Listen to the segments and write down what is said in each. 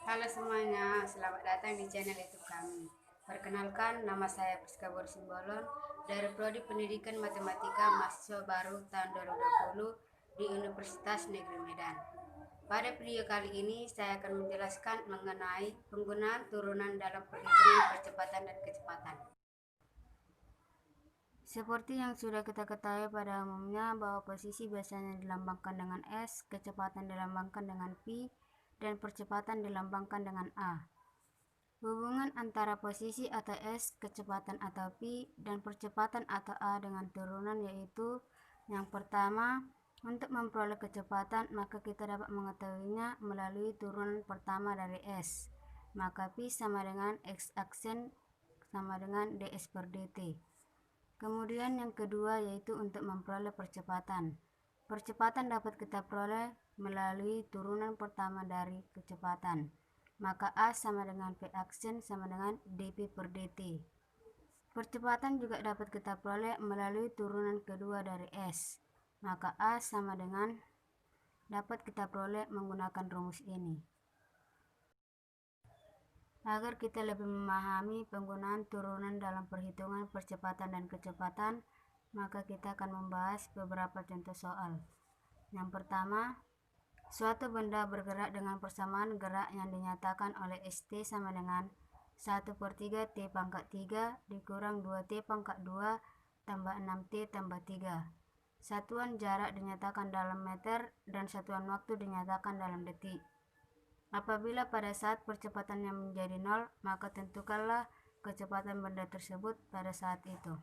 Halo semuanya, selamat datang di channel YouTube kami. Perkenalkan, nama saya Priska Borsimbolon dari Prodi Pendidikan Matematika mahasiswa baru tahun 2020 di Universitas Negeri Medan. Pada video kali ini saya akan menjelaskan mengenai penggunaan turunan dalam perhitungan percepatan dan kecepatan. Seperti yang sudah kita ketahui pada umumnya bahwa posisi biasanya dilambangkan dengan S, kecepatan dilambangkan dengan P, dan percepatan dilambangkan dengan A. Hubungan antara posisi atau S, kecepatan atau P, dan percepatan atau A dengan turunan yaitu yang pertama, untuk memperoleh kecepatan maka kita dapat mengetahuinya melalui turunan pertama dari S. Maka P sama dengan X aksen sama dengan ds per dt. Kemudian yang kedua yaitu untuk memperoleh percepatan. Percepatan dapat kita peroleh melalui turunan pertama dari kecepatan. Maka A sama dengan P aksen sama dengan dp per dt. Percepatan juga dapat kita peroleh melalui turunan kedua dari S. Maka A sama dengan dapat kita peroleh menggunakan rumus ini. Agar kita lebih memahami penggunaan turunan dalam perhitungan percepatan dan kecepatan, maka kita akan membahas beberapa contoh soal. Yang pertama, suatu benda bergerak dengan persamaan gerak yang dinyatakan oleh ST sama dengan 1/3 T pangkat 3 dikurang 2T pangkat 2 tambah 6T tambah 3. Satuan jarak dinyatakan dalam meter dan satuan waktu dinyatakan dalam detik. Apabila pada saat percepatannya menjadi 0, maka tentukanlah kecepatan benda tersebut pada saat itu.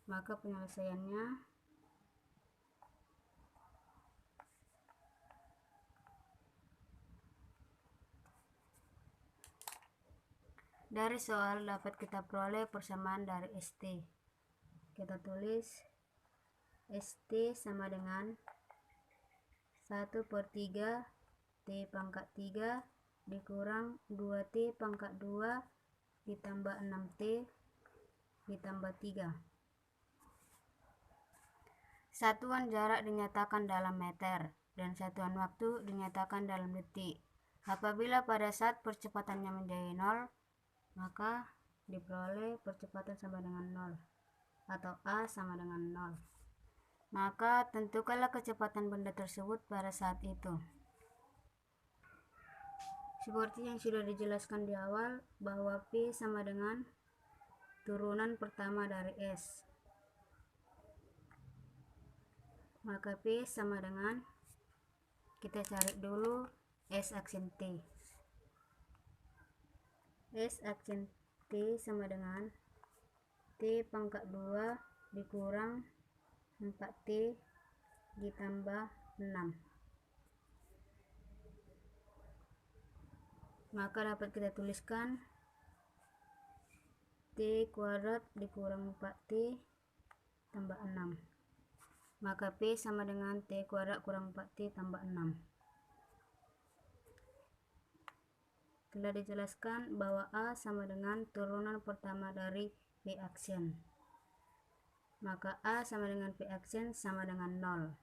Maka penyelesaiannya dari soal dapat kita peroleh persamaan dari ST. Kita tulis ST sama dengan 1/3 T pangkat 3 dikurang 2T pangkat 2 ditambah 6T ditambah 3. Satuan jarak dinyatakan dalam meter dan satuan waktu dinyatakan dalam detik. Apabila pada saat percepatannya menjadi 0, maka diperoleh percepatan sama dengan 0 atau A sama dengan 0. Maka tentukanlah kecepatan benda tersebut pada saat itu. Seperti yang sudah dijelaskan di awal bahwa P sama dengan turunan pertama dari S. Maka P sama dengan, kita cari dulu S aksen T. S aksen T sama dengan T pangkat 2 dikurang 4T ditambah 6. Maka dapat kita tuliskan T kuadrat dikurang 4T tambah 6. Maka P sama dengan T kuadrat kurang 4T tambah 6. Telah dijelaskan bahwa A sama dengan turunan pertama dari P aksen. Maka A sama dengan P aksen sama dengan 0.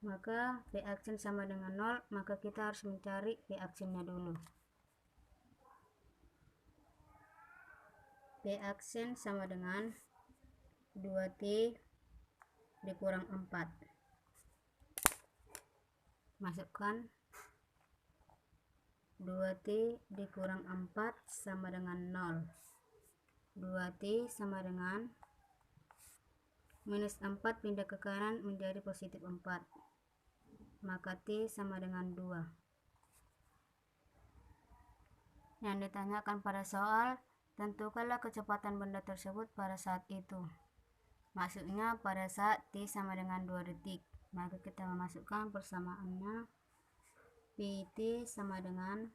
Maka P aksen sama dengan 0, maka kita harus mencari P aksennya dulu. P aksen sama dengan 2T dikurang 4. Masukkan 2T dikurang 4 sama dengan 0. 2T sama dengan minus 4 pindah ke kanan menjadi positif 4. Maka T sama dengan 2. Yang ditanyakan pada soal, tentukanlah kecepatan benda tersebut pada saat itu. Maksudnya pada saat T sama dengan 2 detik. Maka kita memasukkan persamaannya. PT sama dengan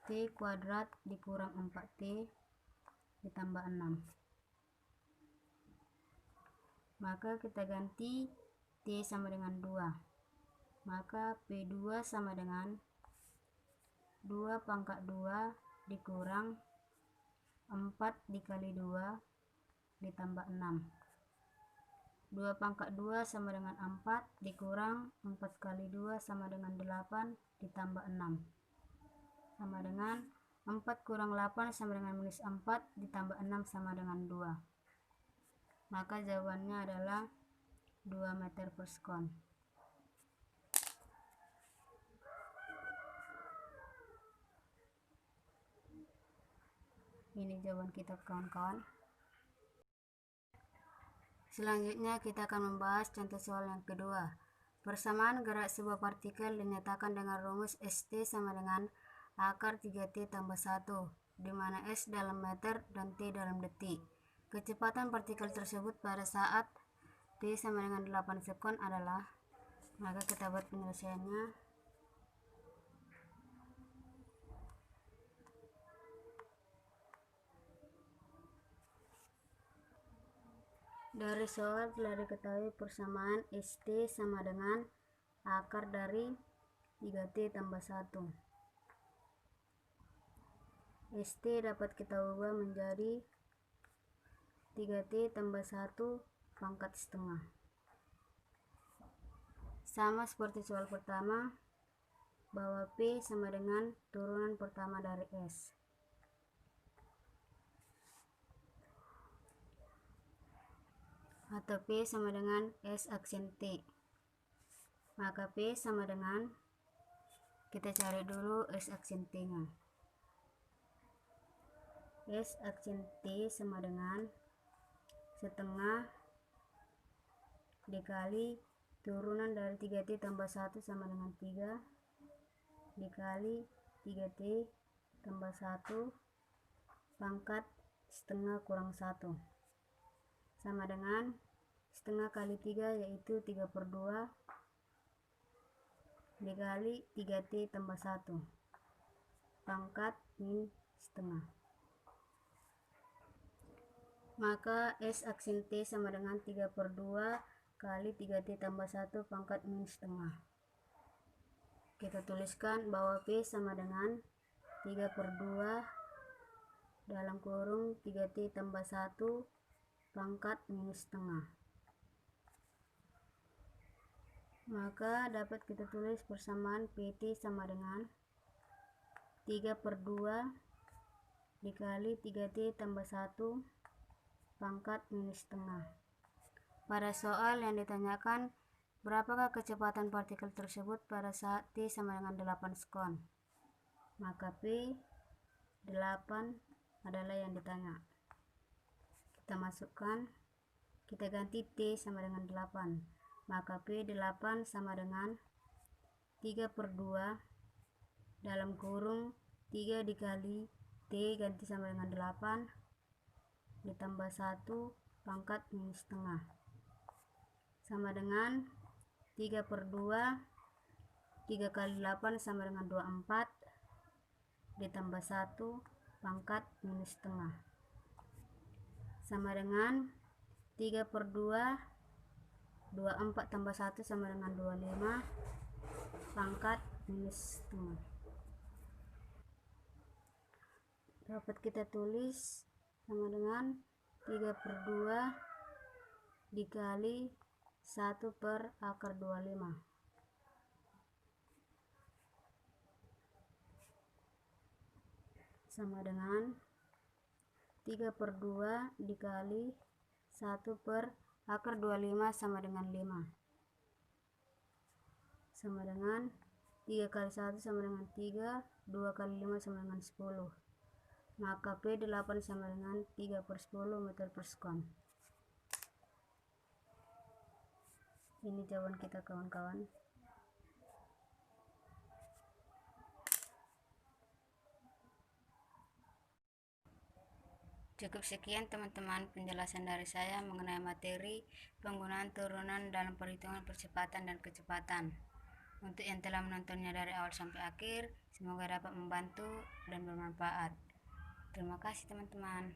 T kuadrat dikurang 4T ditambah 6. Maka kita ganti T sama dengan 2. Maka P2 sama dengan 2 pangkat 2 dikurang 4 dikali 2 ditambah 6. 2 pangkat 2 sama dengan 4 dikurang 4 kali 2 sama dengan 8 ditambah 6 sama dengan 4 kurang 8 sama dengan minus 4 ditambah 6 sama dengan 2. Maka jawabannya adalah 2 meter per sekon. Ini jawaban kita, kawan-kawan. Selanjutnya kita akan membahas contoh soal yang kedua. Persamaan gerak sebuah partikel dinyatakan dengan rumus ST sama dengan akar 3T tambah 1, di mana S dalam meter dan T dalam detik. Kecepatan partikel tersebut pada saat T sama dengan 8 sekon adalah, maka kita buat penyelesaiannya. Dari soal telah diketahui persamaan ST sama dengan akar dari 3T tambah 1. ST dapat kita ubah menjadi 3T tambah 1 pangkat setengah. Sama seperti soal pertama, bahwa P sama dengan turunan pertama dari S. Atau P sama dengan S aksen T. Maka P sama dengan, kita cari dulu S aksen T nya. S aksen T sama dengan setengah dikali turunan dari 3T tambah 1 sama dengan 3 dikali 3T tambah 1 pangkat setengah kurang 1 sama dengan setengah kali 3 yaitu 3/2 dikali 3T tambah 1 pangkat min setengah. Maka S aksen T sama dengan 3/2 kali 3T tambah 1 pangkat min setengah. Kita tuliskan bahwa P sama dengan 3/2 dalam kurung 3T tambah 1 pangkat min setengah. Maka dapat kita tulis persamaan PT sama dengan 3/2 dikali 3T tambah 1 pangkat minus setengah. Pada soal yang ditanyakan, berapakah kecepatan partikel tersebut pada saat T sama dengan 8 sekon? Maka P 8 adalah yang ditanya. Kita masukkan, kita ganti T sama dengan 8. Maka P 8 sama dengan 3/2 dalam kurung 3 dikali T ganti sama dengan 8 ditambah 1 pangkat min setengah sama dengan 3/2 3 kali 8 sama dengan 24 ditambah 1 pangkat min setengah sama dengan 3/2 24 tambah 1 sama dengan 25 pangkat minus setengah. Dapat kita tulis sama dengan 3/2 dikali 1 per akar 25 sama dengan 3/2 dikali 1 per akar 25 sama dengan 5 sama dengan 3 kali 1 sama dengan 3, 2 kali 5 sama dengan 10. Maka P 8 sama dengan 3/10 meter per sekon. Ini jawaban kita, kawan-kawan. Cukup sekian teman-teman penjelasan dari saya mengenai materi penggunaan turunan dalam perhitungan percepatan dan kecepatan. Untuk yang telah menontonnya dari awal sampai akhir, semoga dapat membantu dan bermanfaat. Terima kasih teman-teman.